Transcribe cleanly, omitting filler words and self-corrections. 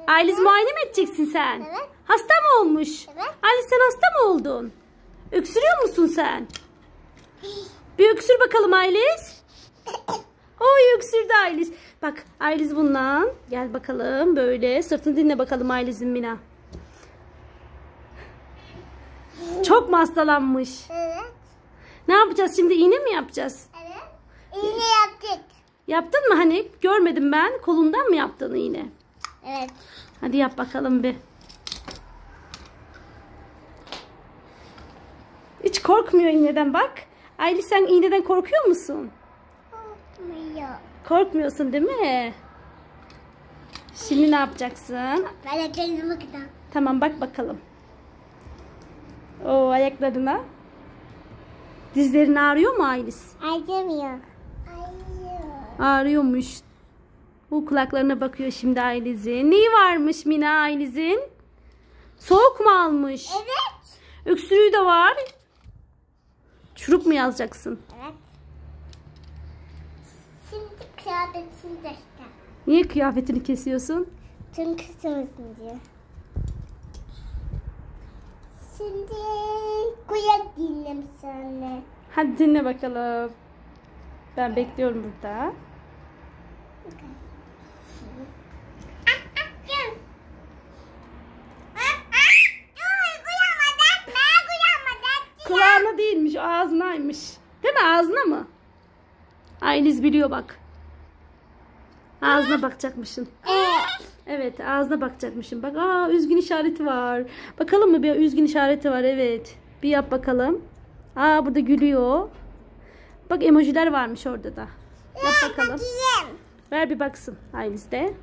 Ayliz muayene mi edeceksin sen? Evet. Hasta mı olmuş? Evet. Ayliz sen hasta mı oldun? Öksürüyor musun sen? Bir öksür bakalım Ayliz. Oy öksürdü Ayliz. Bak Ayliz bundan. Gel bakalım böyle. Sırtını dinle bakalım Ayliz'in Mina. Çok mu hastalanmış? Evet. Ne yapacağız şimdi? İğne mi yapacağız? Evet. İğne yaptık. Yaptın mı hani? Görmedim ben. Kolundan mı yaptın iğne? Evet. Hadi yap bakalım bir. Hiç korkmuyor iğneden bak. Ayliz sen iğneden korkuyor musun? Korkmuyor. Korkmuyorsun değil mi? Şimdi ne yapacaksın? Ben de kendime bakacağım. Tamam bak bakalım. O ayaklarına. Dizlerin ağrıyor mu Ayliz? Acımıyor. Ağrıyormuş. Bu kulaklarına bakıyor şimdi Ayliz'in. Neyi varmış Mina Ayliz'in? Soğuk mu almış? Evet. Öksürüğü de var. Şurup mu yazacaksın? Evet. Şimdi kıyafetini de işte. Niye kıyafetini kesiyorsun? Çünkü kısmısın diye. Şimdi kuyak dinlem sana. Hadi dinle bakalım. Ben bekliyorum burada. Kulağına değilmiş, ağzınaymış. Değil mi? Ağzına mı? Ayliz biliyor bak. Ağzına bakacakmışsın. Evet, ağzına bakacakmışım. Bak, üzgün işareti var. Bakalım mı bir üzgün işareti var, evet. Bir yap bakalım. Burada gülüyor. Bak emojiler varmış orada da. Yap bakalım. Ver bir baksın Ayliz de.